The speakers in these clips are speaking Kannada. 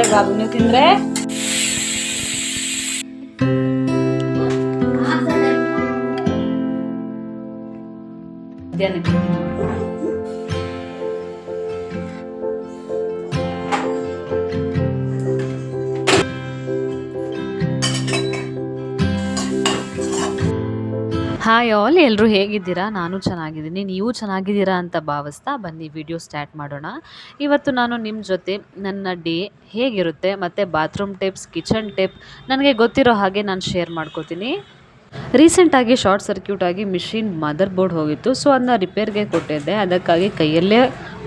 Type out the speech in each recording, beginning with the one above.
ತಿಂದ್ರೆ ಬಾಬು, ನೀವು ತಿಂದ್ರೆ ಹಾಯ್ ಆಲ್, ಎಲ್ಲರೂ ಹೇಗಿದ್ದೀರಾ? ನಾನು ಚೆನ್ನಾಗಿದ್ದೀನಿ, ನೀವು ಚೆನ್ನಾಗಿದ್ದೀರಾ ಅಂತ ಭಾವಿಸ್ತಾ ಬನ್ನಿ ವಿಡಿಯೋ ಸ್ಟಾರ್ಟ್ ಮಾಡೋಣ. ಇವತ್ತು ನಾನು ನಿಮ್ಮ ಜೊತೆ ನನ್ನ ಡೇ ಹೇಗಿರುತ್ತೆ ಮತ್ತು ಬಾತ್ರೂಮ್ ಟಿಪ್ಸ್, ಕಿಚನ್ ಟಿಪ್ ನನಗೆ ಗೊತ್ತಿರೋ ಹಾಗೆ ನಾನು ಶೇರ್ ಮಾಡ್ಕೋತೀನಿ. ರೀಸೆಂಟಾಗಿ ಶಾರ್ಟ್ ಸರ್ಕ್ಯೂಟ್ ಆಗಿ ಮಿಷಿನ್ ಮದರ್ ಬೋರ್ಡ್ ಹೋಗಿತ್ತು. ಸೊ ಅದನ್ನ ರಿಪೇರ್ಗೆ ಕೊಟ್ಟಿದ್ದೆ, ಅದಕ್ಕಾಗಿ ಕೈಯಲ್ಲೇ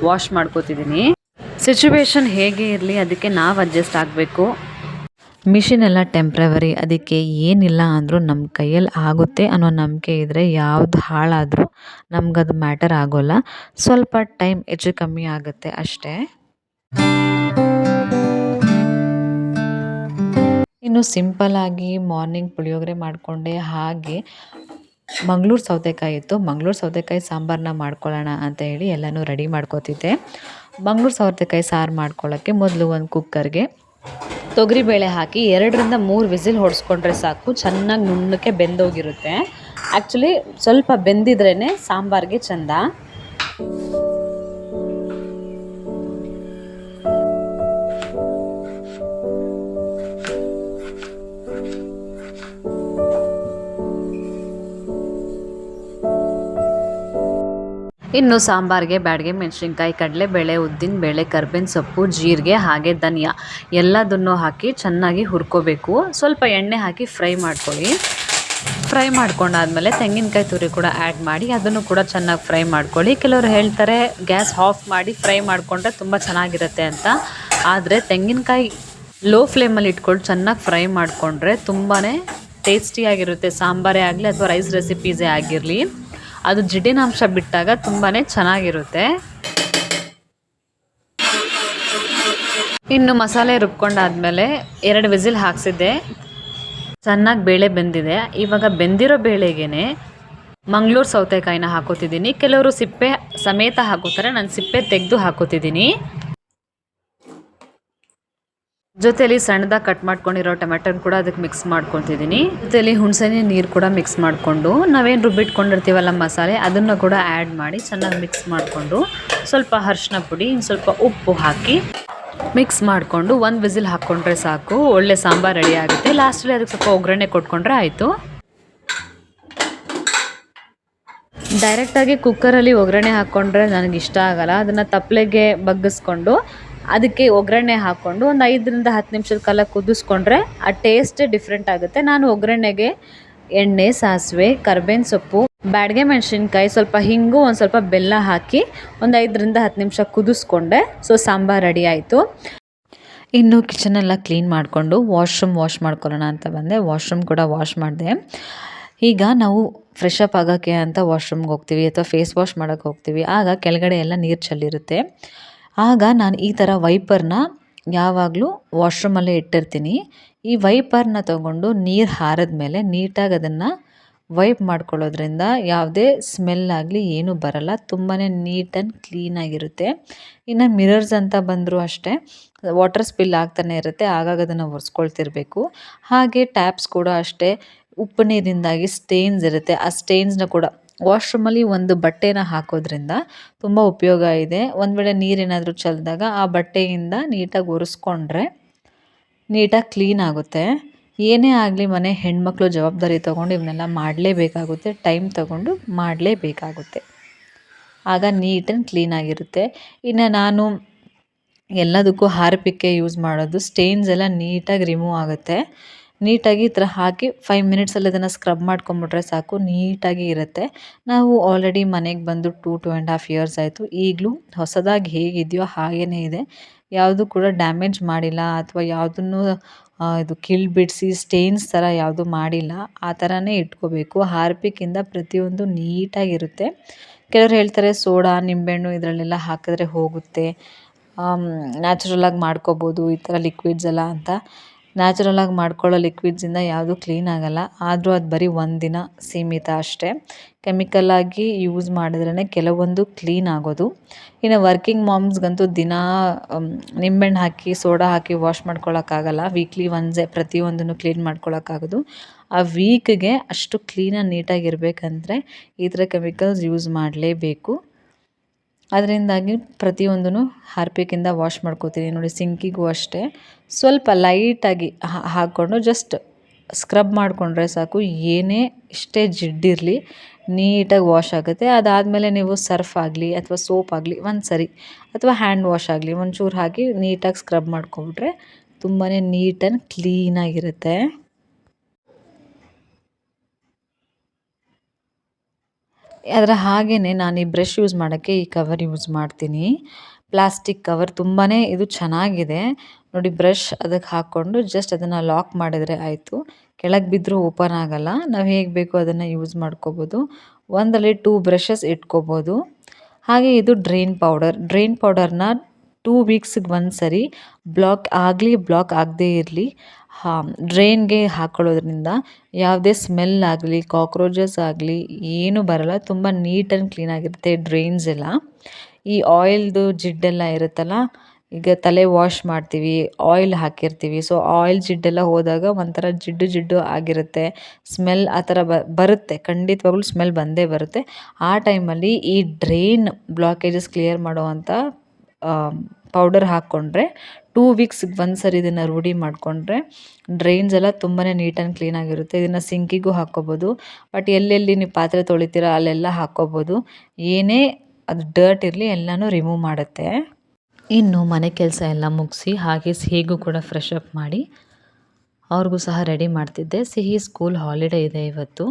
ವಾಶ್ ಮಾಡ್ಕೋತಿದ್ದೀನಿ. ಸಿಚುವೇಶನ್ ಹೇಗೆ ಇರಲಿ ಅದಕ್ಕೆ ನಾವು ಅಡ್ಜಸ್ಟ್ ಆಗಬೇಕು. ಮಿಷಿನ್ ಎಲ್ಲ ಟೆಂಪ್ರವರಿ, ಅದಕ್ಕೆ ಏನಿಲ್ಲ ಅಂದರೂ ನಮ್ಮ ಕೈಯಲ್ಲಿ ಆಗುತ್ತೆ ಅನ್ನೋ ನಂಬಿಕೆ ಇದ್ದರೆ ಯಾವುದು ಹಾಳಾದರೂ ನಮಗದು ಮ್ಯಾಟರ್ ಆಗೋಲ್ಲ. ಸ್ವಲ್ಪ ಟೈಮ್ ಹೆಚ್ಚು ಕಮ್ಮಿ ಆಗುತ್ತೆ ಅಷ್ಟೇ. ಇನ್ನು ಸಿಂಪಲ್ಲಾಗಿ ಮಾರ್ನಿಂಗ್ ಪುಳಿಯೋಗರೆ ಮಾಡಿಕೊಂಡೆ. ಹಾಗೆ ಮಂಗಳೂರು ಸೌತೆಕಾಯಿ ಇತ್ತು, ಮಂಗಳೂರು ಸೌತೆಕಾಯಿ ಸಾಂಬಾರನ್ನ ಮಾಡ್ಕೊಳ್ಳೋಣ ಅಂತ ಹೇಳಿ ಎಲ್ಲನೂ ರೆಡಿ ಮಾಡ್ಕೋತಿದ್ದೆ. ಮಂಗಳೂರು ಸೌತೆಕಾಯಿ ಸಾರು ಮಾಡ್ಕೊಳ್ಳೋಕ್ಕೆ ಮೊದಲು ಒಂದು ಕುಕ್ಕರ್ಗೆ ತೊಗರಿಬೇಳೆ ಹಾಕಿ 2-3 ವಿಸಿಲ್ ಹೊಡೆಸ್ಕೊಂಡ್ರೆ ಸಾಕು, ಚೆನ್ನಾಗಿ ನುಣ್ಣಕ್ಕೆ ಬೆಂದೋಗಿರುತ್ತೆ. ಆ್ಯಕ್ಚುಲಿ ಸ್ವಲ್ಪ ಬೆಂದಿದ್ರೇ ಸಾಂಬಾರಿಗೆ ಚೆಂದ. ಇನ್ನು ಸಾಂಬಾರಿಗೆ ಬ್ಯಾಡಗೆ ಮೆಣಸಿನ್ಕಾಯಿ, ಕಡಲೆಬೇಳೆ, ಉದ್ದಿನಬೇಳೆ, ಕರ್ಬೇವಿನ ಸೊಪ್ಪು, ಜೀರಿಗೆ ಹಾಗೆ ಧನಿಯಾ ಎಲ್ಲದನ್ನು ಹಾಕಿ ಚೆನ್ನಾಗಿ ಹುರ್ಕೋಬೇಕು. ಸ್ವಲ್ಪ ಎಣ್ಣೆ ಹಾಕಿ ಫ್ರೈ ಮಾಡ್ಕೊಳ್ಳಿ. ಫ್ರೈ ಮಾಡ್ಕೊಂಡಾದ್ಮೇಲೆ ತೆಂಗಿನಕಾಯಿ ತುರಿ ಕೂಡ ಆ್ಯಡ್ ಮಾಡಿ ಅದನ್ನು ಕೂಡ ಚೆನ್ನಾಗಿ ಫ್ರೈ ಮಾಡ್ಕೊಳ್ಳಿ. ಕೆಲವರು ಹೇಳ್ತಾರೆ ಗ್ಯಾಸ್ ಆಫ್ ಮಾಡಿ ಫ್ರೈ ಮಾಡಿಕೊಂಡ್ರೆ ತುಂಬ ಚೆನ್ನಾಗಿರುತ್ತೆ ಅಂತ. ಆದರೆ ತೆಂಗಿನಕಾಯಿ ಲೋ ಫ್ಲೇಮಲ್ಲಿ ಇಟ್ಕೊಂಡು ಚೆನ್ನಾಗಿ ಫ್ರೈ ಮಾಡಿಕೊಂಡ್ರೆ ತುಂಬಾ ಟೇಸ್ಟಿಯಾಗಿರುತ್ತೆ. ಸಾಂಬಾರೇ ಆಗಲಿ ಅಥವಾ ರೈಸ್ ರೆಸಿಪೀಸೇ ಆಗಿರಲಿ, ಅದು ಜಿಡ್ಡಿನಾಂಶ ಬಿಟ್ಟಾಗ ತುಂಬಾ ಚೆನ್ನಾಗಿರುತ್ತೆ. ಇನ್ನು ಮಸಾಲೆ ರುಬ್ಕೊಂಡಾದ್ಮೇಲೆ 2 ವಿಸಿಲ್ ಹಾಕ್ಸಿದ್ದೆ, ಚೆನ್ನಾಗಿ ಬೇಳೆ ಬೆಂದಿದೆ. ಇವಾಗ ಬೆಂದಿರೋ ಬೇಳೆಗೇ ಮಂಗಳೂರು ಸೌತೆಕಾಯಿನ ಹಾಕೋತಿದ್ದೀನಿ. ಕೆಲವರು ಸಿಪ್ಪೆ ಸಮೇತ ಹಾಕೋತಾರೆ, ನಾನು ಸಿಪ್ಪೆ ತೆಗೆದು ಹಾಕೋತಿದ್ದೀನಿ. ಜೊತೆಯಲ್ಲಿ ಸಣ್ಣದಾಗಿ ಕಟ್ ಮಾಡ್ಕೊಂಡಿರೋ ಟೊಮೆಟೊನ ಕೂಡ ಅದಕ್ಕೆ ಮಿಕ್ಸ್ ಮಾಡ್ಕೊತಿದ್ದೀನಿ. ಜೊತೆಯಲ್ಲಿ ಹುಣಸೆಹಣ್ಣಿನ ನೀರು ಕೂಡ ಮಿಕ್ಸ್ ಮಾಡಿಕೊಂಡು ನಾವೇನು ರುಬ್ಬಿಟ್ಕೊಂಡಿರ್ತೀವಲ್ಲ ಮಸಾಲೆ, ಅದನ್ನು ಕೂಡ ಆ್ಯಡ್ ಮಾಡಿ ಚೆನ್ನಾಗಿ ಮಿಕ್ಸ್ ಮಾಡಿಕೊಂಡು ಸ್ವಲ್ಪ ಅರಿಶಿನ ಪುಡಿ, ಇನ್ನು ಸ್ವಲ್ಪ ಉಪ್ಪು ಹಾಕಿ ಮಿಕ್ಸ್ ಮಾಡಿಕೊಂಡು 1 ವಿಸಿಲ್ ಹಾಕ್ಕೊಂಡ್ರೆ ಸಾಕು, ಒಳ್ಳೆ ಸಾಂಬಾರು ರೆಡಿ ಆಗುತ್ತೆ. ಲಾಸ್ಟಲ್ಲಿ ಅದಕ್ಕೆ ಸ್ವಲ್ಪ ಒಗ್ಗರಣೆ ಕೊಟ್ಕೊಂಡ್ರೆ ಆಯಿತು. ಡೈರೆಕ್ಟಾಗಿ ಕುಕ್ಕರಲ್ಲಿ ಒಗ್ಗರಣೆ ಹಾಕ್ಕೊಂಡ್ರೆ ನನಗಿಷ್ಟ ಆಗಲ್ಲ. ಅದನ್ನು ತಪ್ಪಲೆಗೆ ಬಗ್ಗಿಸ್ಕೊಂಡು ಅದಕ್ಕೆ ಒಗ್ಗರಣೆ ಹಾಕ್ಕೊಂಡು ಒಂದು 5-10 ನಿಮಿಷದ ಕಾಲ ಕುದಿಸ್ಕೊಂಡ್ರೆ ಆ ಟೇಸ್ಟೇ ಡಿಫ್ರೆಂಟ್ ಆಗುತ್ತೆ. ನಾನು ಒಗ್ಗರಣೆಗೆ ಎಣ್ಣೆ, ಸಾಸಿವೆ, ಕರ್ಬೇವಿನ ಸೊಪ್ಪು, ಬ್ಯಾಡಗೆ ಮೆಣಸಿನ್ಕಾಯಿ, ಸ್ವಲ್ಪ ಹಿಂಗು, ಒಂದು ಸ್ವಲ್ಪ ಬೆಲ್ಲ ಹಾಕಿ ಒಂದು 5-10 ನಿಮಿಷ ಕುದಿಸ್ಕೊಂಡೆ. ಸೊ ಸಾಂಬಾರು ರೆಡಿ ಆಯಿತು. ಇನ್ನು ಕಿಚನೆಲ್ಲ ಕ್ಲೀನ್ ಮಾಡಿಕೊಂಡು ವಾಶ್ರೂಮ್ ವಾಶ್ ಮಾಡ್ಕೊಳ್ಳೋಣ ಅಂತ ಬಂದೆ. ವಾಶ್ರೂಮ್ ಕೂಡ ವಾಶ್ ಮಾಡಿದೆ. ಈಗ ನಾವು ಫ್ರೆಶ್ ಅಪ್ ಆಗೋಕ್ಕೆ ಅಂತ ವಾಶ್ರೂಮ್ಗೆ ಹೋಗ್ತೀವಿ ಅಥವಾ ಫೇಸ್ ವಾಶ್ ಮಾಡೋಕ್ಕೆ ಹೋಗ್ತೀವಿ. ಆಗ ಕೆಳಗಡೆ ಎಲ್ಲ ನೀರು ಚೆಲ್ಲಿರುತ್ತೆ. ಆಗ ನಾನು ಈ ಥರ ವೈಪರ್ನ ಯಾವಾಗಲೂ ವಾಶ್ರೂಮಲ್ಲೇ ಇಟ್ಟಿರ್ತೀನಿ. ಈ ವೈಪರ್ನ ತೊಗೊಂಡು ನೀರು ಹಾರಿದ ಮೇಲೆ ನೀಟಾಗಿ ಅದನ್ನು ವೈಪ್ ಮಾಡ್ಕೊಳ್ಳೋದ್ರಿಂದ ಯಾವುದೇ ಸ್ಮೆಲ್ ಆಗಲಿ ಏನೂ ಬರಲ್ಲ, ತುಂಬಾ ನೀಟ್ ಆ್ಯಂಡ್ ಕ್ಲೀನಾಗಿರುತ್ತೆ. ಇನ್ನು ಮಿರರ್ಸ್ ಅಂತ ಬಂದರೂ ಅಷ್ಟೇ, ವಾಟರ್ ಸ್ಪಿಲ್ ಆಗ್ತಾನೆ ಇರುತ್ತೆ, ಆಗಾಗ ಅದನ್ನು ಒರೆಸ್ಕೊಳ್ತಿರ್ಬೇಕು. ಹಾಗೆ ಟ್ಯಾಪ್ಸ್ ಕೂಡ ಅಷ್ಟೇ, ಉಪ್ಪು ನೀರಿಂದಾಗಿ ಸ್ಟೇನ್ಸ್ ಇರುತ್ತೆ, ಆ ಸ್ಟೇನ್ಸ್ನ ಕೂಡ ವಾಶ್ರೂಮಲ್ಲಿ ಒಂದು ಬಟ್ಟೆನ ಹಾಕೋದ್ರಿಂದ ತುಂಬ ಉಪಯೋಗ ಇದೆ. ಒಂದು ವೇಳೆ ನೀರೇನಾದರೂ ಚೆಲ್ಲಿದಾಗ ಆ ಬಟ್ಟೆಯಿಂದ ನೀಟಾಗಿ ಒರೆಸ್ಕೊಂಡ್ರೆ ನೀಟಾಗಿ ಕ್ಲೀನ್ ಆಗುತ್ತೆ. ಏನೇ ಆಗಲಿ ಮನೆ ಹೆಣ್ಮಕ್ಳು ಜವಾಬ್ದಾರಿ ತೊಗೊಂಡು ಇವನ್ನೆಲ್ಲ ಮಾಡಲೇಬೇಕಾಗುತ್ತೆ, ಟೈಮ್ ತೊಗೊಂಡು ಮಾಡಲೇಬೇಕಾಗುತ್ತೆ. ಆಗ ನೀಟ್ ಆ್ಯಂಡ್ ಕ್ಲೀನಾಗಿರುತ್ತೆ. ಇನ್ನು ನಾನು ಎಲ್ಲದಕ್ಕೂ ಹಾರ್ಪಿಕ್ಕೆ ಯೂಸ್ ಮಾಡೋದು. ಸ್ಟೇನ್ಸ್ ಎಲ್ಲ ನೀಟಾಗಿ ರಿಮೂವ್ ಆಗುತ್ತೆ. ನೀಟಾಗಿ ಈ ಥರ ಹಾಕಿ 5 ಮಿನಿಟ್ಸಲ್ಲಿ ಅದನ್ನು ಸ್ಕ್ರಬ್ ಮಾಡ್ಕೊಂಬಿಟ್ರೆ ಸಾಕು, ನೀಟಾಗಿ ಇರುತ್ತೆ. ನಾವು ಆಲ್ರೆಡಿ ಮನೆಗೆ ಬಂದು 2.5 ಇಯರ್ಸ್ ಆಯಿತು. ಈಗಲೂ ಹೊಸದಾಗಿ ಹೇಗಿದೆಯೋ ಹಾಗೇ ಇದೆ, ಯಾವುದು ಕೂಡ ಡ್ಯಾಮೇಜ್ ಮಾಡಿಲ್ಲ ಅಥವಾ ಯಾವುದನ್ನು ಇದು ಬಿಡಿಸಿ ಸ್ಟೇನ್ಸ್ ಥರ ಯಾವುದು ಮಾಡಿಲ್ಲ. ಆ ಥರನೇ ಇಟ್ಕೋಬೇಕು. ಹಾರ್ಪಿಕ್ಕಿಂದ ಪ್ರತಿಯೊಂದು ನೀಟಾಗಿರುತ್ತೆ. ಕೆಲವರು ಹೇಳ್ತಾರೆ ಸೋಡಾ, ನಿಂಬೆಹಣ್ಣು ಇದರಲ್ಲೆಲ್ಲ ಹಾಕಿದ್ರೆ ಹೋಗುತ್ತೆ, ನ್ಯಾಚುರಲಾಗಿ ಮಾಡ್ಕೋಬೋದು ಈ ಥರ ಲಿಕ್ವಿಡ್ಸ್ ಎಲ್ಲ ಅಂತ. ನ್ಯಾಚುರಲಾಗಿ ಮಾಡ್ಕೊಳ್ಳೋ ಲಿಕ್ವಿಡ್ಸಿಂದ ಯಾವುದೂ ಕ್ಲೀನ್ ಆಗಲ್ಲ. ಆದರೂ ಅದು ಬರೀ ಒಂದಿನ ಸೀಮಿತ ಅಷ್ಟೇ. ಕೆಮಿಕಲಾಗಿ ಯೂಸ್ ಮಾಡಿದ್ರೇ ಕೆಲವೊಂದು ಕ್ಲೀನ್ ಆಗೋದು. ಇನ್ನು ವರ್ಕಿಂಗ್ ಮಾಮ್ಸ್ಗಂತೂ ದಿನಾ ನಿಂಬೆಹಣ್ಣು ಹಾಕಿ ಸೋಡಾ ಹಾಕಿ ವಾಶ್ ಮಾಡ್ಕೊಳಕ್ಕಾಗಲ್ಲ. ವೀಕ್ಲಿ ಒನ್ಸೇ ಪ್ರತಿಯೊಂದನ್ನು ಕ್ಲೀನ್ ಮಾಡ್ಕೊಳಕ್ಕಾಗೋದು. ಆ ವೀಕ್ಗೆ ಅಷ್ಟು ಕ್ಲೀನಾಗಿ ನೀಟಾಗಿರಬೇಕಂದ್ರೆ ಈ ಥರ ಕೆಮಿಕಲ್ಸ್ ಯೂಸ್ ಮಾಡಲೇಬೇಕು. ಅದರಿಂದಾಗಿ ಪ್ರತಿಯೊಂದೂ ಹಾರ್ಪಿಕಿಂದ ವಾಶ್ ಮಾಡ್ಕೋತೀನಿ. ನೋಡಿ ಸಿಂಕಿಗೂ ಅಷ್ಟೇ ಸ್ವಲ್ಪ ಲೈಟಾಗಿ ಹಾಕ್ಕೊಂಡು ಜಸ್ಟ್ ಸ್ಕ್ರಬ್ ಮಾಡಿಕೊಂಡ್ರೆ ಸಾಕು. ಏನೇ ಇಷ್ಟೇ ಜಿಡ್ಡಿರಲಿ ನೀಟಾಗಿ ವಾಶ್ ಆಗುತ್ತೆ. ಅದಾದಮೇಲೆ ನೀವು ಸರ್ಫ್ ಆಗಲಿ ಅಥವಾ ಸೋಪ್ ಆಗಲಿ ಒಂದು ಸರಿ ಅಥವಾ ಹ್ಯಾಂಡ್ ವಾಶ್ ಆಗಲಿ ಒಂಚೂರು ಹಾಕಿ ನೀಟಾಗಿ ಸ್ಕ್ರಬ್ ಮಾಡ್ಕೊಂಡ್ರೆ ತುಂಬಾ ನೀಟ್ ಆ್ಯಂಡ್ ಕ್ಲೀನಾಗಿರುತ್ತೆ. ಅದರ ಹಾಗೇನೆ ನಾನು ಈ ಬ್ರಷ್ ಯೂಸ್ ಮಾಡೋಕ್ಕೆ ಈ ಕವರ್ ಯೂಸ್ ಮಾಡ್ತೀನಿ. ಪ್ಲಾಸ್ಟಿಕ್ ಕವರ್ ತುಂಬಾ ಇದು ಚೆನ್ನಾಗಿದೆ. ನೋಡಿ ಬ್ರಷ್ ಅದಕ್ಕೆ ಹಾಕ್ಕೊಂಡು ಜಸ್ಟ್ ಅದನ್ನು ಲಾಕ್ ಮಾಡಿದರೆ ಆಯಿತು. ಕೆಳಗೆ ಬಿದ್ದರೂ ಓಪನ್ ಆಗಲ್ಲ. ನಾವು ಹೇಗೆ ಬೇಕೋ ಅದನ್ನು ಯೂಸ್ ಮಾಡ್ಕೋಬೋದು. ಒಂದರಲ್ಲಿ 2 ಬ್ರಷಸ್ ಇಟ್ಕೋಬೋದು. ಹಾಗೆ ಇದು ಡ್ರೈನ್ ಪೌಡರ್ನ 2 ವೀಕ್ಸಿಗೆ ಒಂದು ಸರಿ ಬ್ಲಾಕ್ ಆಗದೇ ಇರಲಿ ಡ್ರೈನ್ಗೆ ಹಾಕ್ಕೊಳ್ಳೋದ್ರಿಂದ ಯಾವುದೇ ಸ್ಮೆಲ್ ಆಗಲಿ ಕಾಕ್ರೋಚಸ್ ಆಗಲಿ ಏನೂ ಬರಲ್ಲ. ತುಂಬ ನೀಟ್ ಆ್ಯಂಡ್ ಕ್ಲೀನಾಗಿರುತ್ತೆ ಡ್ರೈನ್ಸ್ ಎಲ್ಲ. ಈ ಆಯಿಲ್ದು ಜಿಡ್ಡೆಲ್ಲ ಇರುತ್ತಲ್ಲ, ಈಗ ತಲೆ ವಾಶ್ ಮಾಡ್ತೀವಿ ಆಯಿಲ್ ಹಾಕಿರ್ತೀವಿ. ಸೊ ಆಯಿಲ್ ಜಿಡ್ಡೆಲ್ಲ ಹೋದಾಗ ಒಂಥರ ಜಿಡ್ಡು ಆಗಿರುತ್ತೆ. ಸ್ಮೆಲ್ ಆ ಥರ ಬರುತ್ತೆ. ಖಂಡಿತವಾಗ್ಲೂ ಸ್ಮೆಲ್ ಬಂದೇ ಬರುತ್ತೆ. ಆ ಟೈಮಲ್ಲಿ ಈ ಡ್ರೈನ್ ಬ್ಲಾಕೇಜಸ್ ಕ್ಲಿಯರ್ ಮಾಡುವಂಥ ಪೌಡರ್ ಹಾಕ್ಕೊಂಡ್ರೆ 2 ವೀಕ್ಸಿಗೆ ಒಂದು ಸರಿ ಇದನ್ನು ರೂಢಿ ಮಾಡಿಕೊಂಡ್ರೆ ಡ್ರೈನ್ಸ್ ಎಲ್ಲ ತುಂಬಾ ನೀಟ್ ಆ್ಯಂಡ್ ಕ್ಲೀನಾಗಿರುತ್ತೆ. ಇದನ್ನು ಸಿಂಕಿಗೂ ಹಾಕ್ಕೋಬೋದು. ಬಟ್ ಎಲ್ಲೆಲ್ಲಿ ನೀವು ಪಾತ್ರೆ ತೊಳಿತೀರ ಅಲ್ಲೆಲ್ಲ ಹಾಕ್ಕೋಬೋದು. ಏನೇ ಅದು ಡರ್ಟ್ ಇರಲಿ ಎಲ್ಲನೂ ರಿಮೂವ್ ಮಾಡುತ್ತೆ. ಇನ್ನು ಮನೆ ಕೆಲಸ ಎಲ್ಲ ಮುಗಿಸಿ ಹಾಗೆ ಸಿಹಿಗೂ ಕೂಡ ಫ್ರೆಶ್ ಅಪ್ ಮಾಡಿ ಅವ್ರಿಗೂ ಸಹ ರೆಡಿ ಮಾಡ್ತಿದ್ದೆ. ಸಿಹಿ ಸ್ಕೂಲ್ ಹಾಲಿಡೇ ಇದೆ ಇವತ್ತು.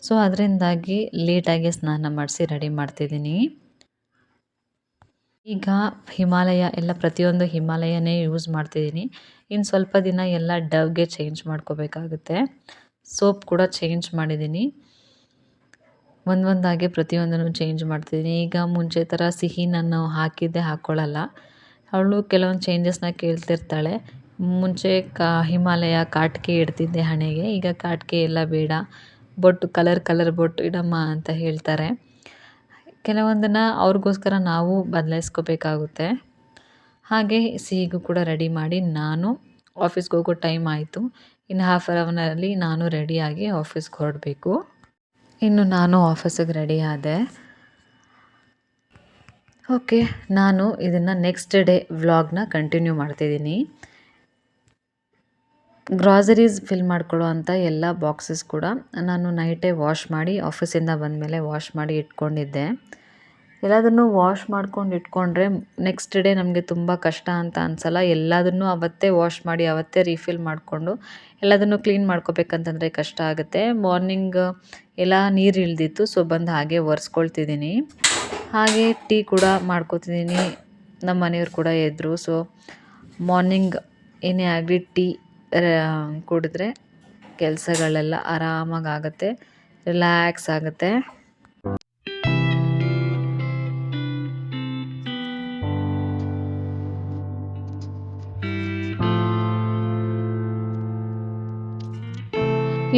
ಸೊ ಅದರಿಂದಾಗಿ ಲೇಟಾಗಿ ಸ್ನಾನ ಮಾಡಿಸಿ ರೆಡಿ ಮಾಡ್ತಿದ್ದೀನಿ. ಈಗ ಹಿಮಾಲಯ ಎಲ್ಲ ಪ್ರತಿಯೊಂದು ಹಿಮಾಲಯನೇ ಯೂಸ್ ಮಾಡ್ತಿದ್ದೀನಿ. ಇನ್ನು ಸ್ವಲ್ಪ ದಿನ ಎಲ್ಲ ಡವ್ಗೆ ಚೇಂಜ್ ಮಾಡ್ಕೋಬೇಕಾಗುತ್ತೆ. ಸೋಪ್ ಕೂಡ ಚೇಂಜ್ ಮಾಡಿದ್ದೀನಿ. ಒಂದೊಂದಾಗಿ ಪ್ರತಿಯೊಂದನ್ನು ಚೇಂಜ್ ಮಾಡ್ತಿದ್ದೀನಿ. ಈಗ ಮುಂಚೆ ಥರ ಸಿಹಿ ನಾನು ಹಾಕಿದ್ದೆ ಹಾಕ್ಕೊಳ್ಳಲ್ಲ. ಅವಳು ಕೆಲವೊಂದು ಚೇಂಜಸ್ನ ಕೇಳ್ತಿರ್ತಾಳೆ. ಮುಂಚೆ ಹಿಮಾಲಯ ಕಾಟಿಕೆ ಇಡ್ತಿದ್ದೆ ಹಣೆಗೆ. ಈಗ ಕಾಟಿಕೆ ಎಲ್ಲ ಬೇಡ, ಬೊಟ್ಟು ಕಲರ್ ಬೊಟ್ಟು ಇಡಮ್ಮ ಅಂತ ಹೇಳ್ತಾರೆ. ಕೆಲವೊಂದನ್ನು ಅವ್ರಿಗೋಸ್ಕರ ನಾವು ಬದಲಾಯಿಸ್ಕೋಬೇಕಾಗುತ್ತೆ. ಹಾಗೆ ಸಿಹಿಗೂ ಕೂಡ ರೆಡಿ ಮಾಡಿ ನಾನು ಆಫೀಸ್ಗೆ ಹೋಗೋ ಟೈಮ್ ಆಯಿತು. ಇನ್ನು ಹಾಫ್ ಆನ್ ಅವರಲ್ಲಿ ನಾನು ರೆಡಿಯಾಗಿ ಆಫೀಸ್ಗೆ ಹೊರಡಬೇಕು. ಇನ್ನು ನಾನು ಆಫೀಸಿಗೆ ರೆಡಿ ಆದೆ. ಓಕೆ, ನಾನು ಇದನ್ನು ನೆಕ್ಸ್ಟ್ ಡೇ ವ್ಲಾಗ್ನ ಕಂಟಿನ್ಯೂ ಮಾಡ್ತಿದ್ದೀನಿ. ಗ್ರಾಸರೀಸ್ ಫಿಲ್ ಮಾಡ್ಕೊಳ್ಳೋ ಅಂಥ ಎಲ್ಲ ಬಾಕ್ಸಸ್ ಕೂಡ ನಾನು ನೈಟೇ ವಾಶ್ ಮಾಡಿ ಆಫೀಸಿಂದ ಬಂದಮೇಲೆ ವಾಶ್ ಮಾಡಿ ಇಟ್ಕೊಂಡಿದ್ದೆ. ಎಲ್ಲದನ್ನು ವಾಶ್ ಮಾಡ್ಕೊಂಡು ಇಟ್ಕೊಂಡ್ರೆ ನೆಕ್ಸ್ಟ್ ಡೇ ನಮಗೆ ತುಂಬ ಕಷ್ಟ ಅಂತ ಅನಿಸಲ್ಲ. ಎಲ್ಲದನ್ನು ಅವತ್ತೇ ವಾಶ್ ಮಾಡಿ ಅವತ್ತೇ ರೀಫಿಲ್ ಮಾಡಿಕೊಂಡು ಎಲ್ಲದನ್ನು ಕ್ಲೀನ್ ಮಾಡ್ಕೋಬೇಕಂತಂದರೆ ಕಷ್ಟ ಆಗುತ್ತೆ. ಮಾರ್ನಿಂಗ್ ಎಲ್ಲ ನೀರು ಇಳಿದಿತ್ತು. ಸೊ ಬಂದು ಹಾಗೆ ಒರೆಸ್ಕೊಳ್ತಿದ್ದೀನಿ. ಹಾಗೆ ಟೀ ಕೂಡ ಮಾಡ್ಕೋತಿದ್ದೀನಿ. ನಮ್ಮ ಮನೆಯವ್ರು ಕೂಡ ಎದ್ರು. ಸೊ ಮಾರ್ನಿಂಗ್ ಏನೇ ಆಗಲಿ ಟೀ ಕುಡಿದ್ರೆ ಕೆಲಸಗಳೆಲ್ಲ ಆರಾಮಾಗಿ ಆಗುತ್ತೆ, ರಿಲ್ಯಾಕ್ಸ್ ಆಗುತ್ತೆ.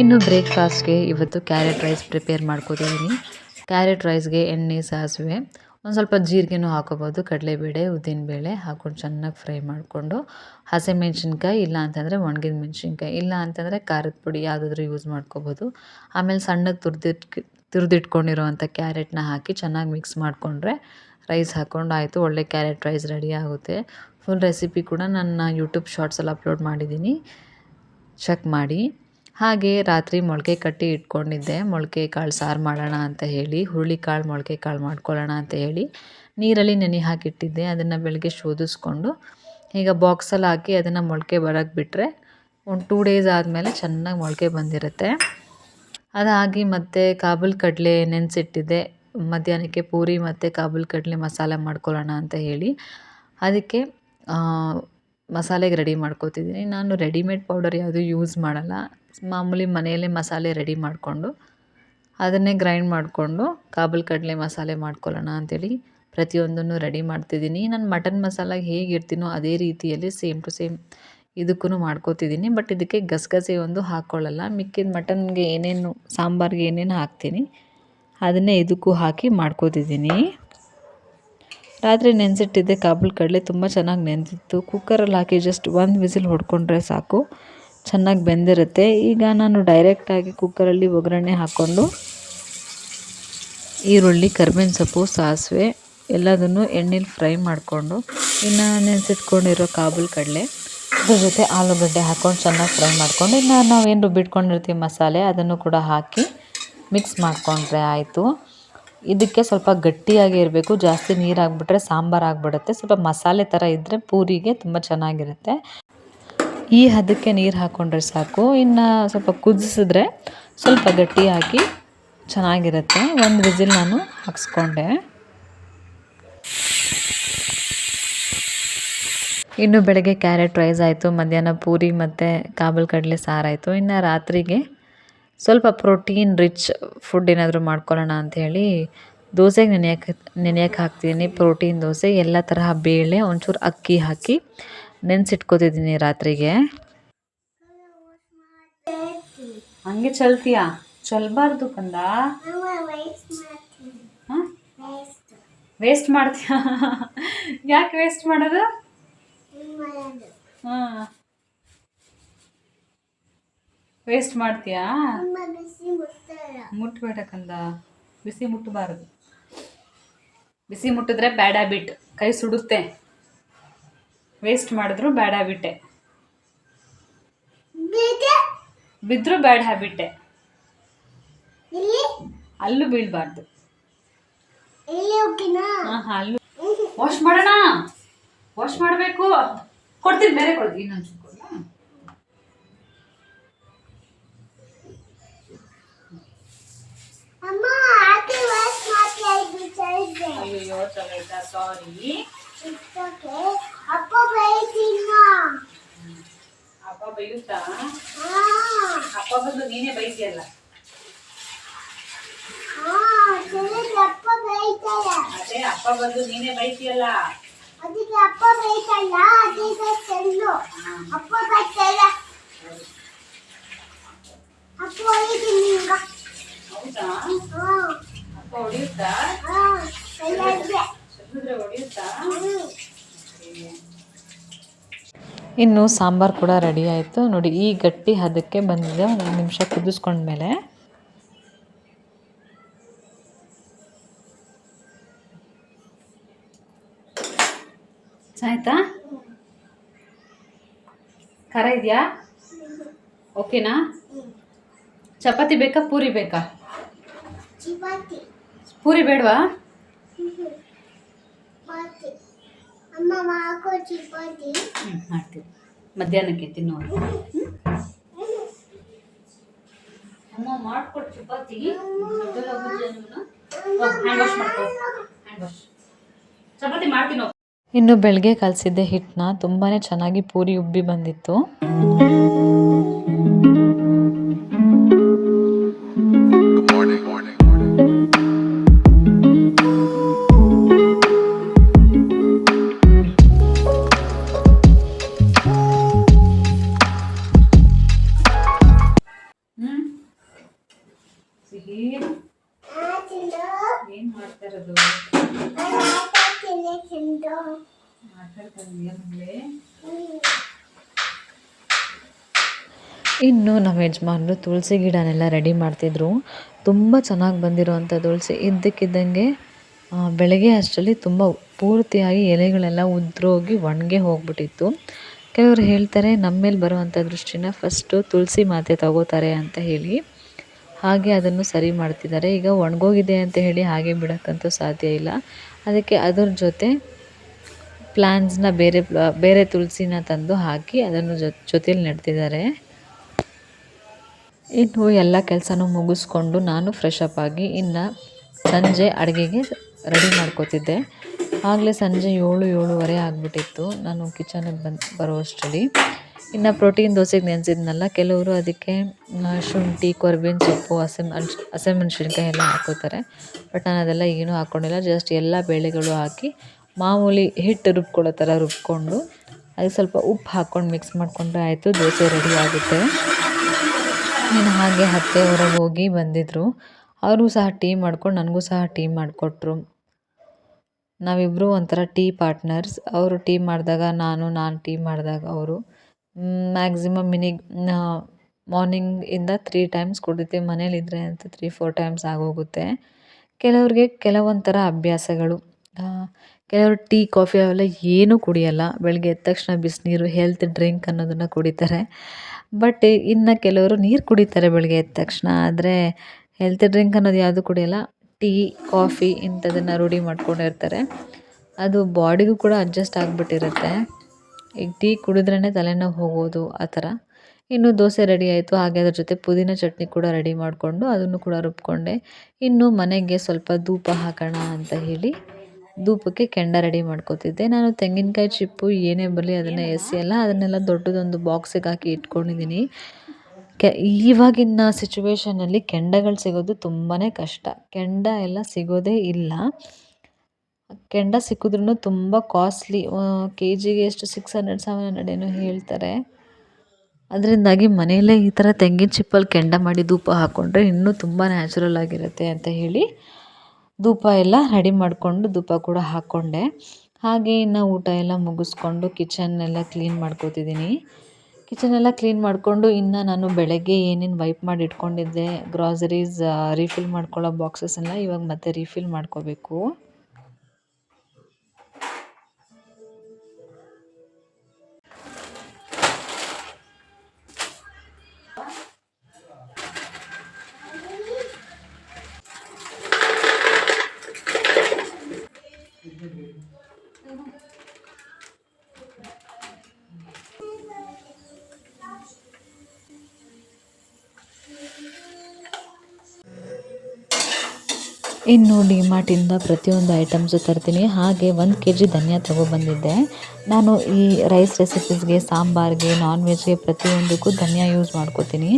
ಇನ್ನು ಬ್ರೇಕ್ಫಾಸ್ಟ್ಗೆ ಇವತ್ತು ಕ್ಯಾರೆಟ್ ರೈಸ್ ಪ್ರಿಪೇರ್ ಮಾಡ್ಕೋತಿದ್ದೀನಿ. ಕ್ಯಾರೆಟ್ ರೈಸ್ಗೆ ಎಣ್ಣೆ, ಸಾಸಿವೆ, ಒಂದು ಸ್ವಲ್ಪ ಜೀರಿಗೆನೂ ಹಾಕೋಬೋದು, ಕಡಲೆಬೇಳೆ, ಉದ್ದಿನಬೇಳೆ ಹಾಕ್ಕೊಂಡು ಚೆನ್ನಾಗಿ ಫ್ರೈ ಮಾಡಿಕೊಂಡು ಹಸಿಮೆಣ್ಸಿನ್ಕಾಯಿ ಇಲ್ಲ ಅಂತಂದರೆ ಒಣಗಿದ ಮೆಣಸಿನ್ಕಾಯಿ ಇಲ್ಲ ಅಂತಂದರೆ ಖಾರದ ಪುಡಿ ಯಾವುದಾದ್ರೂ ಯೂಸ್ ಮಾಡ್ಕೋಬೋದು. ಆಮೇಲೆ ಸಣ್ಣಗೆ ತುರಿದಿಟ್ಕೊಂಡಿರೋವಂಥ ಕ್ಯಾರೆಟ್ನ ಹಾಕಿ ಚೆನ್ನಾಗಿ ಮಿಕ್ಸ್ ಮಾಡಿಕೊಂಡ್ರೆ ರೈಸ್ ಹಾಕ್ಕೊಂಡು ಆಯಿತು. ಒಳ್ಳೆ ಕ್ಯಾರೆಟ್ ರೈಸ್ ರೆಡಿ ಆಗುತ್ತೆ. ಫುಲ್ ರೆಸಿಪಿ ಕೂಡ ನನ್ನ ಯೂಟ್ಯೂಬ್ ಶಾರ್ಟ್ಸಲ್ಲಿ ಅಪ್ಲೋಡ್ ಮಾಡಿದ್ದೀನಿ, ಚೆಕ್ ಮಾಡಿ. ಹಾಗೆ ರಾತ್ರಿ ಮೊಳಕೆ ಕಟ್ಟಿ ಇಟ್ಕೊಂಡಿದ್ದೆ. ಮೊಳಕೆ ಕಾಳು ಸಾರು ಮಾಡೋಣ ಅಂತ ಹೇಳಿ, ಹುರುಳಿಕಾಳು ಮೊಳಕೆ ಕಾಳು ಮಾಡ್ಕೊಳ್ಳೋಣ ಅಂತ ಹೇಳಿ ನೀರಲ್ಲಿ ನೆನೆ ಹಾಕಿಟ್ಟಿದ್ದೆ. ಅದನ್ನು ಬೆಳಗ್ಗೆ ಶೋಧಿಸ್ಕೊಂಡು ಈಗ ಬಾಕ್ಸಲ್ಲಿ ಹಾಕಿ ಅದನ್ನು ಮೊಳಕೆ ಬರೋಕ್ಕೆ ಬಿಟ್ಟರೆ ಒಂದು 2 ಡೇಸ್ ಆದಮೇಲೆ ಚೆನ್ನಾಗಿ ಮೊಳಕೆ ಬಂದಿರುತ್ತೆ. ಅದಾಗಿ ಮತ್ತು ಕಾಬೂಲ್ ಕಡಲೆ ನೆನೆಸಿಟ್ಟಿದ್ದೆ. ಮಧ್ಯಾಹ್ನಕ್ಕೆ ಪೂರಿ ಮತ್ತು ಕಾಬೂಲ್ ಕಡಲೆ ಮಸಾಲೆ ಮಾಡ್ಕೊಳ್ಳೋಣ ಅಂತ ಹೇಳಿ ಅದಕ್ಕೆ ಮಸಾಲೆಗೆ ರೆಡಿ ಮಾಡ್ಕೋತಿದ್ದೀನಿ. ನಾನು ರೆಡಿಮೇಡ್ ಪೌಡರ್ ಯಾವುದೂ ಯೂಸ್ ಮಾಡಲ್ಲ. ಮಾಮೂಲಿ ಮನೆಯಲ್ಲೇ ಮಸಾಲೆ ರೆಡಿ ಮಾಡಿಕೊಂಡು ಅದನ್ನೇ ಗ್ರೈಂಡ್ ಮಾಡಿಕೊಂಡು ಕಾಬೂಲ್ ಕಡಲೆ ಮಸಾಲೆ ಮಾಡ್ಕೊಳ್ಳೋಣ ಅಂಥೇಳಿ ಪ್ರತಿಯೊಂದನ್ನು ರೆಡಿ ಮಾಡ್ತಿದ್ದೀನಿ. ನಾನು ಮಟನ್ ಮಸಾಲಾಗೆ ಹೇಗೆ ಇಡ್ತೀನೋ ಅದೇ ರೀತಿಯಲ್ಲಿ ಸೇಮ್ ಟು ಸೇಮ್ ಇದಕ್ಕೂ ಮಾಡ್ಕೋತಿದ್ದೀನಿ. ಬಟ್ ಇದಕ್ಕೆ ಗಸಗಸೆ ಒಂದು ಹಾಕ್ಕೊಳ್ಳಲ್ಲ. ಮಿಕ್ಕಿದ ಮಟನ್ಗೆ ಏನೇನು ಸಾಂಬಾರಿಗೆ ಏನೇನು ಹಾಕ್ತೀನಿ ಅದನ್ನೇ ಇದಕ್ಕೂ ಹಾಕಿ ಮಾಡ್ಕೋತಿದ್ದೀನಿ. ರಾತ್ರಿ ನೆನೆಸಿಟ್ಟಿದ್ದೆ ಕಾಬೂಲ್ ಕಡಲೆ ತುಂಬ ಚೆನ್ನಾಗಿ ನೆಂದಿತ್ತು. ಕುಕ್ಕರಲ್ಲಿ ಹಾಕಿ ಜಸ್ಟ್ ಒಂದು ವಿಸಿಲ್ ಹೊಡ್ಕೊಂಡ್ರೆ ಸಾಕು, ಚೆನ್ನಾಗಿ ಬೆಂದಿರುತ್ತೆ. ಈಗ ನಾನು ಡೈರೆಕ್ಟಾಗಿ ಕುಕ್ಕರಲ್ಲಿ ಒಗ್ಗರಣೆ ಹಾಕ್ಕೊಂಡು ಈರುಳ್ಳಿ, ಕರಿಬೇವಿನ ಸೊಪ್ಪು, ಸಾಸಿವೆ ಎಲ್ಲದನ್ನು ಎಣ್ಣೆಲಿ ಫ್ರೈ ಮಾಡಿಕೊಂಡು ಇನ್ನು ನೆನೆಸಿಟ್ಕೊಂಡಿರೋ ಕಾಬೂಲ್ ಕಡಲೆ ಅದ್ರ ಜೊತೆ ಆಲೂಗಡ್ಡೆ ಹಾಕ್ಕೊಂಡು ಚೆನ್ನಾಗಿ ಫ್ರೈ ಮಾಡ್ಕೊಂಡು ಇನ್ನು ನಾವೇನು ರುಬ್ಬಿಟ್ಕೊಂಡಿರ್ತೀವಿ ಮಸಾಲೆ ಅದನ್ನು ಕೂಡ ಹಾಕಿ ಮಿಕ್ಸ್ ಮಾಡಿಕೊಂಡ್ರೆ ಆಯಿತು. ಇದಕ್ಕೆ ಸ್ವಲ್ಪ ಗಟ್ಟಿಯಾಗಿ ಇರಬೇಕು, ಜಾಸ್ತಿ ನೀರು ಹಾಕ್ಬಿಟ್ರೆ ಸಾಂಬಾರು ಆಗಿಬಿಡುತ್ತೆ. ಸ್ವಲ್ಪ ಮಸಾಲೆ ಥರ ಇದ್ದರೆ ಪೂರಿಗೆ ತುಂಬ ಚೆನ್ನಾಗಿರುತ್ತೆ. ಈ ಹದಕ್ಕೆ ನೀರು ಹಾಕ್ಕೊಂಡ್ರೆ ಸಾಕು. ಇನ್ನು ಸ್ವಲ್ಪ ಕುದಿಸಿದ್ರೆ ಸ್ವಲ್ಪ ಗಟ್ಟಿಯಾಗಿ ಚೆನ್ನಾಗಿರುತ್ತೆ. ಒಂದು ವಿಸಿಲ್ ನಾನು ಹಾಕ್ಸ್ಕೊಂಡೆ. ಇನ್ನು ಬೆಳಗ್ಗೆ ಕ್ಯಾರೆಟ್ ರೈಸ್ ಆಯಿತು, ಮಧ್ಯಾಹ್ನ ಪೂರಿ ಮತ್ತು ಕಾಬೂಲ್ ಕಡಲೆ ಸಾರಾಯಿತು. ಇನ್ನು ರಾತ್ರಿಗೆ ಸ್ವಲ್ಪ ಪ್ರೋಟೀನ್ ರಿಚ್ ಫುಡ್ ಏನಾದರೂ ಮಾಡ್ಕೊಳ್ಳೋಣ ಅಂಥೇಳಿ ದೋಸೆಗೆ ನೆನೆಯಕ್ಕೆ ಹಾಕ್ತಿದ್ದೀನಿ. ಪ್ರೋಟೀನ್ ದೋಸೆ ಎಲ್ಲ ತರಹ ಬೇಳೆ ಒಂಚೂರು ಅಕ್ಕಿ ಹಾಕಿ ನೆನೆಸಿಟ್ಕೋತಿದ್ದೀನಿ ರಾತ್ರಿಗೆ. ಹಂಗೆ ಚಲ್ತೀಯಾ? ಚಲ್ಬಾರ್ದು ಕಂದ. ವೇಸ್ಟ್ ಮಾಡ್ತೀಯಾ? ಯಾಕೆ ವೇಸ್ಟ್ ಮಾಡೋದು? ಹಾಂ, ವೇಸ್ಟ್ ಮಾಡ್ತೀಯಾ? ಮುಟ್ಬೇಡ ಕಂದ, ಬಿಸಿ ಮುಟ್ಟಬಾರದು. ಬಿಸಿ ಮುಟ್ಟಿದ್ರೆ ಬ್ಯಾಡ್ ಹ್ಯಾಬಿಟ್, ಕೈ ಸುಡುತ್ತೆ. ವೇಸ್ಟ್ ಮಾಡಿದ್ರು ಬ್ಯಾಡ್ ಹ್ಯಾಬಿಟ್ಟೆ, ಬಿದ್ದರೂ ಬ್ಯಾಡ್ ಹ್ಯಾಬಿಟ್ಟೆ. ಅಲ್ಲೂ ಬೀಳಬಾರ್ದು. ಹಾಂ, ಅಲ್ಲೂ ವಾಶ್ ಮಾಡೋಣ. ವಾಶ್ ಮಾಡಬೇಕು. ಕೊಡ್ತೀನಿ, ಬೇರೆ ಕೊಡ್ತೀನಿ. ಇನ್ನೊಂದು ಕೊಡ್ಲಾ? ಅಯ್ಯೋ ಚಲೈತಾ, ಸಾರಿ. ಅಪ್ಪ ಬೈಯುತ್ತಾ? ಅಪ್ಪ ಬಂದು ನೀನೇ ಬೈತಿಯಲ್ಲ. ಅದೇ ಅಪ್ಪ ಬಂದು ನೀನೇ ಬೈತಿಯಲ್ಲ. ಅದಕ್ಕೆ ಅಪ್ಪ ಬೈತಲ್ಲ, ಅದಕ್ಕೆ ಚೆಲ್ಲು. ಅಪ್ಪ ಬೈತಲ್ಲ, ಅಪ್ಪ ಹೊಡಿತೀನಿ ಈಗ. ಹೌದಾ? ಅಪ್ಪ ಹೊಡಿಯುತ್ತಾ? ಚೆಲ್ಲಿದ್ರೆ ಹೊಡಿಯುತ್ತಾ? ಇನ್ನು ಸಾಂಬಾರು ಕೂಡ ರೆಡಿ ಆಯಿತು ನೋಡಿ. ಈ ಗಟ್ಟಿ ಹದಕ್ಕೆ ಬಂದಿದೆ. ಒಂದು 5 ನಿಮಿಷ ಕುದಿಸ್ಕೊಂಡ್ಮೇಲೆ ಆಯ್ತಾ? ಖಾರ ಇದೆಯಾ? ಓಕೆನಾ? ಚಪಾತಿ ಬೇಕಾ ಪೂರಿ ಬೇಕಾ? ಪೂರಿ ಬೇಡವಾ? ಮಾಡ್ತೀವಿ ಮಧ್ಯಾಹ್ನಕ್ಕೆ ತಿನ್ನೋದು. ಅಮ್ಮ ಮಾಡ್ಕೊಡು ಚಪಾತಿ. ಹ್ಯಾಂಡ್ ವಾಶ್ ಮಾಡ್ಕೊ, ಹ್ಯಾಂಡ್ ವಾಶ್. ಚಪಾತಿ ಮಾಡ್ತೀನಿ. ಇನ್ನು ಬೆಳಗ್ಗೆ ಕಲಸಿದ್ದೆ ಹಿಟ್ಟನ್ನ ತುಂಬಾ ಚೆನ್ನಾಗಿ ಪೂರಿ ಉಬ್ಬಿ ಬಂದಿತ್ತು. ಏನ್ ಮಾಡ್ತಾ ಇರೋದು? ಇನ್ನು ನಮ್ಮ ಯಜಮಾನರು ತುಳಸಿ ಗಿಡನೆಲ್ಲ ರೆಡಿ ಮಾಡ್ತಿದ್ರು. ತುಂಬ ಚೆನ್ನಾಗಿ ಬಂದಿರೋವಂಥ ತುಳಸಿ ಇದ್ದಕ್ಕಿದ್ದಂಗೆ ಬೆಳಗ್ಗೆ ಅಷ್ಟರಲ್ಲಿ ತುಂಬ ಪೂರ್ತಿಯಾಗಿ ಎಲೆಗಳೆಲ್ಲ ಉದ್ರೋಗಿ ಒಣಗೆ ಹೋಗ್ಬಿಟ್ಟಿತ್ತು. ಕೆಲವರು ಹೇಳ್ತಾರೆ ನಮ್ಮ ಮೇಲೆ ಬರುವಂಥ ದೃಷ್ಟಿನ ಫಸ್ಟು ತುಳಸಿ ಮಾತೆ ತಗೋತಾರೆ ಅಂತ ಹೇಳಿ, ಹಾಗೆ ಅದನ್ನು ಸರಿ ಮಾಡ್ತಿದ್ದಾರೆ. ಈಗ ಒಣಗೋಗಿದೆ ಅಂತ ಹೇಳಿ ಹಾಗೆ ಬಿಡೋಕ್ಕಂತೂ ಸಾಧ್ಯ ಇಲ್ಲ. ಅದಕ್ಕೆ ಅದ್ರ ಜೊತೆ ಪ್ಲ್ಯಾನ್ಸ್ನ ಬೇರೆ ತುಳಸಿನ ತಂದು ಹಾಕಿ ಅದನ್ನು ಜೊತೆಲಿ ನೆಡ್ತಿದ್ದಾರೆ. ಇನ್ನು ಎಲ್ಲ ಕೆಲಸನೂ ಮುಗಿಸ್ಕೊಂಡು ನಾನು ಫ್ರೆಶ್ ಅಪ್ ಆಗಿ ಇನ್ನು ಸಂಜೆ ಅಡುಗೆಗೆ ರೆಡಿ ಮಾಡ್ಕೋತಿದ್ದೆ. ಆಗಲೇ ಸಂಜೆ 7-7:30 ಆಗಿಬಿಟ್ಟಿತ್ತು ನಾನು ಕಿಚನಿಗೆ ಬರೋಷ್ಟರಲ್ಲಿ. ಇನ್ನು ಪ್ರೋಟೀನ್ ದೋಸೆಗೆ ನೆನೆಸಿದ್ನಲ್ಲ, ಕೆಲವರು ಅದಕ್ಕೆ ಶುಂಠಿ, ಕರಿಬೇವಿನ ಸೊಪ್ಪು, ಹಸಿಮೆಣಸಿನ್ಕಾಯಿ ಎಲ್ಲ ಹಾಕೋತಾರೆ. ಬಟ್ ನಾನು ಅದೆಲ್ಲ ಏನೂ ಹಾಕ್ಕೊಂಡಿಲ್ಲ. ಜಸ್ಟ್ ಎಲ್ಲ ಬೇಳೆಗಳು ಹಾಕಿ ಮಾಮೂಲಿ ಹಿಟ್ಟು ರುಬ್ಕೊಳ್ಳೋ ಥರ ರುಬ್ಕೊಂಡು ಅದಕ್ಕೆ ಸ್ವಲ್ಪ ಉಪ್ಪು ಹಾಕ್ಕೊಂಡು ಮಿಕ್ಸ್ ಮಾಡಿಕೊಂಡ್ರೆ ಆಯಿತು, ದೋಸೆ ರೆಡಿ ಆಗುತ್ತೆ. ಇನ್ನು ಹಾಗೆ ಅತ್ತೆ ಹೊರಗೆ ಹೋಗಿ ಬಂದಿದ್ದರು. ಅವರು ಸಹ ಟೀ ಮಾಡ್ಕೊಂಡು ನನಗೂ ಸಹ ಟೀ ಮಾಡಿಕೊಟ್ರು. ನಾವಿಬ್ಬರು ಒಂಥರ ಟೀ ಪಾರ್ಟ್ನರ್ಸ್. ಅವರು ಟೀ ಮಾಡಿದಾಗ ನಾನು ಟೀ ಮಾಡಿದಾಗ ಅವರು. ಮ್ಯಾಕ್ಸಿಮಮ್ ಮಾರ್ನಿಂಗಿಂದ 3 ಟೈಮ್ಸ್ ಕುಡಿತೀವಿ. ಮನೇಲಿದ್ದರೆ ಅಂತ 3-4 ಟೈಮ್ಸ್ ಆಗೋಗುತ್ತೆ. ಕೆಲವ್ರಿಗೆ ಕೆಲವೊಂಥರ ಅಭ್ಯಾಸಗಳು. ಕೆಲವರು ಟೀ, ಕಾಫಿ ಅವೆಲ್ಲ ಏನೂ ಕುಡಿಯಲ್ಲ. ಬೆಳಗ್ಗೆ ಎದ್ದ ತಕ್ಷಣ ಬಿಸಿನೀರು, ಹೆಲ್ತ್ ಡ್ರಿಂಕ್ ಅನ್ನೋದನ್ನು ಕುಡಿತಾರೆ. ಬಟ್ ಇನ್ನು ಕೆಲವರು ನೀರು ಕುಡಿತಾರೆ ಬೆಳಗ್ಗೆ ಎದ್ದ ತಕ್ಷಣ. ಆದರೆ ಹೆಲ್ತ್ ಡ್ರಿಂಕ್ ಅನ್ನೋದು ಯಾವುದು ಕುಡಿಯಲ್ಲ. ಟೀ, ಕಾಫಿ ಇಂಥದನ್ನು ರೂಢಿ ಮಾಡ್ಕೊಂಡಿರ್ತಾರೆ. ಅದು ಬಾಡಿಗೂ ಕೂಡ ಅಡ್ಜಸ್ಟ್ ಆಗಿಬಿಟ್ಟಿರುತ್ತೆ. ಈಗ ಟೀ ಕುಡಿದ್ರೇ ತಲೆನೋವು ಹೋಗೋದು ಆ ಥರ. ಇನ್ನು ದೋಸೆ ರೆಡಿ ಆಯಿತು. ಹಾಗೆ ಅದ್ರ ಜೊತೆ ಪುದೀನ ಚಟ್ನಿ ಕೂಡ ರೆಡಿ ಮಾಡಿಕೊಂಡು ಅದನ್ನು ಕೂಡ ರುಬ್ಕೊಂಡೆ. ಇನ್ನು ಮನೆಗೆ ಸ್ವಲ್ಪ ಧೂಪ ಹಾಕೋಣ ಅಂತ ಹೇಳಿ ಧೂಪಕ್ಕೆ ಕೆಂಡ ರೆಡಿ ಮಾಡ್ಕೋತಿದ್ದೆ. ನಾನು ತೆಂಗಿನಕಾಯಿ ಚಿಪ್ಪು ಏನೇ ಬರಲಿ ಅದನ್ನು ಎಸೆಯಲ್ಲ. ಅದನ್ನೆಲ್ಲ ದೊಡ್ಡದೊಂದು ಬಾಕ್ಸಿಗೆ ಹಾಕಿ ಇಟ್ಕೊಂಡಿದ್ದೀನಿ. ಇವಾಗಿನ ಸಿಚುವೇಷನಲ್ಲಿ ಕೆಂಡಗಳು ಸಿಗೋದು ತುಂಬಾ ಕಷ್ಟ. ಕೆಂಡ ಎಲ್ಲ ಸಿಗೋದೇ ಇಲ್ಲ. ಕೆಂಡ ಸಿಕ್ಕಿದ್ರೂ ತುಂಬ ಕಾಸ್ಟ್ಲಿ. KGಗೆ ಎಷ್ಟು 600-700 ಏನೋ ಹೇಳ್ತಾರೆ. ಅದರಿಂದಾಗಿ ಮನೆಯಲ್ಲೇ ಈ ಥರ ತೆಂಗಿನ ಚಿಪ್ಪಲ್ಲಿ ಕೆಂಡ ಮಾಡಿ ಧೂಪ ಹಾಕ್ಕೊಂಡ್ರೆ ಇನ್ನೂ ತುಂಬ ನ್ಯಾಚುರಲ್ ಆಗಿರುತ್ತೆ ಅಂತ ಹೇಳಿ ಧೂಪ ಎಲ್ಲ ರೆಡಿ ಮಾಡಿಕೊಂಡು ಧೂಪ ಕೂಡ ಹಾಕ್ಕೊಂಡೆ. ಹಾಗೆ ಇನ್ನು ಊಟ ಎಲ್ಲ ಮುಗಿಸ್ಕೊಂಡು ಕಿಚನ್ನೆಲ್ಲ ಕ್ಲೀನ್ ಮಾಡ್ಕೋತಿದ್ದೀನಿ. ಕಿಚನೆಲ್ಲ ಕ್ಲೀನ್ ಮಾಡಿಕೊಂಡು ಇನ್ನು ನಾನು ಬೆಳಗ್ಗೆ ಏನೇನು ವೈಪ್ ಮಾಡಿ ಇಟ್ಕೊಂಡಿದ್ದೆ ಗ್ರಾಸರೀಸ್ ರೀಫಿಲ್ ಮಾಡ್ಕೊಳ್ಳೋ ಬಾಕ್ಸಸ್ಸೆಲ್ಲ ಇವಾಗ ಮತ್ತೆ ರೀಫಿಲ್ ಮಾಡ್ಕೋಬೇಕು. ಇನ್ನು ಡಿಮಾರ್ಟಿಂದ ಪ್ರತಿಯೊಂದು ಐಟಮ್ಸು ತರ್ತೀನಿ. ಹಾಗೆ 1 kg ಧನಿಯಾ ತೊಗೊಬಂದಿದ್ದೆ. ನಾನು ಈ ರೈಸ್ ರೆಸಿಪೀಸ್ಗೆ, ಸಾಂಬಾರಿಗೆ, ನಾನ್ ವೆಜ್ಗೆ ಪ್ರತಿಯೊಂದಕ್ಕೂ ಧನಿಯಾ ಯೂಸ್ ಮಾಡ್ಕೋತೀನಿ.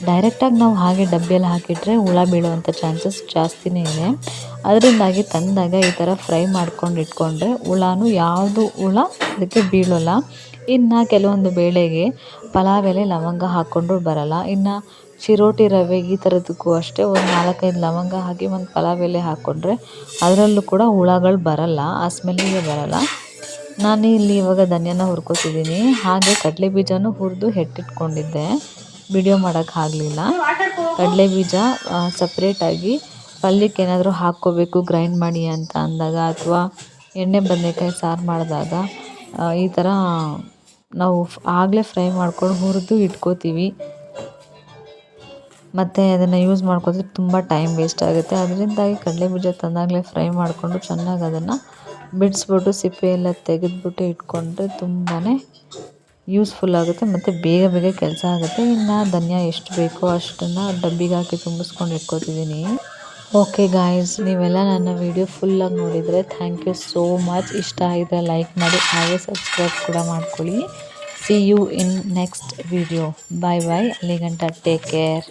ಡೈರೆಕ್ಟಾಗಿ ನಾವು ಹಾಗೆ ಡಬ್ಬಿಯಲ್ಲಿ ಹಾಕಿಟ್ರೆ ಹುಳ ಬೀಳುವಂಥ ಚಾನ್ಸಸ್ ಜಾಸ್ತಿನೇ ಇದೆ. ಅದರಿಂದಾಗಿ ತಂದಾಗ ಈ ಥರ ಫ್ರೈ ಮಾಡ್ಕೊಂಡು ಇಟ್ಕೊಂಡ್ರೆ ಯಾವುದು ಹುಳ ಅದಕ್ಕೆ ಬೀಳೋಲ್ಲ. ಇನ್ನು ಕೆಲವೊಂದು ಬೇಳೆಗೆ ಪಲಾವ್ ಎಲೆ, ಲವಂಗ ಹಾಕ್ಕೊಂಡ್ರೂ ಬರಲ್ಲ. ಇನ್ನು ಚಿರೋಟಿ ರವೆ ಈ ಥರದಕ್ಕೂ ಅಷ್ಟೇ ಒಂದು 4-5 ಲವಂಗ ಹಾಕಿ ಒಂದು ಪಲಾವ್ ಎಲೆ ಹಾಕ್ಕೊಂಡ್ರೆ ಅದರಲ್ಲೂ ಕೂಡ ಹುಳಗಳು ಬರಲ್ಲ, ಆ ಸ್ಮೆಲ್ಲಿಗೆ ಬರಲ್ಲ. ನಾನು ಇಲ್ಲಿ ಇವಾಗ ಧನಿಯಾನ ಹುರ್ಕೋತಿದ್ದೀನಿ. ಹಾಗೆ ಕಡಲೆ ಬೀಜನೂ ಹುರಿದು ಹೆಟ್ಟಿಟ್ಕೊಂಡಿದ್ದೆ, ವಿಡಿಯೋ ಮಾಡೋಕ್ಕಾಗಲಿಲ್ಲ. ಕಡಲೆ ಬೀಜ ಸಪ್ರೇಟಾಗಿ ಪಲ್ಯಕ್ಕೆ ಏನಾದರೂ ಹಾಕ್ಕೋಬೇಕು ಗ್ರೈಂಡ್ ಮಾಡಿ ಅಂತ ಅಂದಾಗ, ಅಥವಾ ಎಣ್ಣೆ ಬದನೆಕಾಯಿ ಸಾರು ಮಾಡಿದಾಗ ಈ ಥರ ನಾವು ಆಗಲೇ ಫ್ರೈ ಮಾಡ್ಕೊಂಡು ಹುರಿದು ಇಟ್ಕೋತೀವಿ. ಮತ್ತು ಅದನ್ನು ಯೂಸ್ ಮಾಡ್ಕೋದ್ರೆ ತುಂಬ ಟೈಮ್ ವೇಸ್ಟ್ ಆಗುತ್ತೆ. ಅದರಿಂದಾಗಿ ಕಡಲೆ ಬೀಜ ತಂದಾಗಲೇ ಫ್ರೈ ಮಾಡಿಕೊಂಡು ಚೆನ್ನಾಗಿ ಅದನ್ನು ಬಿಡಿಸ್ಬಿಟ್ಟು ಸಿಪ್ಪೆ ಎಲ್ಲ ತೆಗೆದುಬಿಟ್ಟು ಇಟ್ಕೊಂಡ್ರೆ ತುಂಬಾ ಯೂಸ್ಫುಲ್ ಆಗುತ್ತೆ ಮತ್ತು ಬೇಗ ಬೇಗ ಕೆಲಸ ಆಗುತ್ತೆ. ಇನ್ನು ಧನಿಯಾ ಎಷ್ಟು ಬೇಕೋ ಅಷ್ಟನ್ನು ಡಬ್ಬಿಗೆ ಹಾಕಿ ತುಂಬಿಸ್ಕೊಂಡು ಇಟ್ಕೋತಿದ್ದೀನಿ. ಓಕೆ ಗಾಯ್ಸ್, ನೀವೆಲ್ಲ ನನ್ನ ವಿಡಿಯೋ ಫುಲ್ಲಾಗಿ ನೋಡಿದರೆ ಥ್ಯಾಂಕ್ ಯು ಸೋ ಮಚ್. ಇಷ್ಟ ಆಗಿದ್ರೆ ಲೈಕ್ ಮಾಡಿ, ಹಾಗೆ ಸಬ್ಸ್ಕ್ರೈಬ್ ಕೂಡ ಮಾಡ್ಕೊಳ್ಳಿ. See you in next video. Bye bye. ಅಲ್ಲಿಗಂಟ ಟೇಕ್ ಕೇರ್.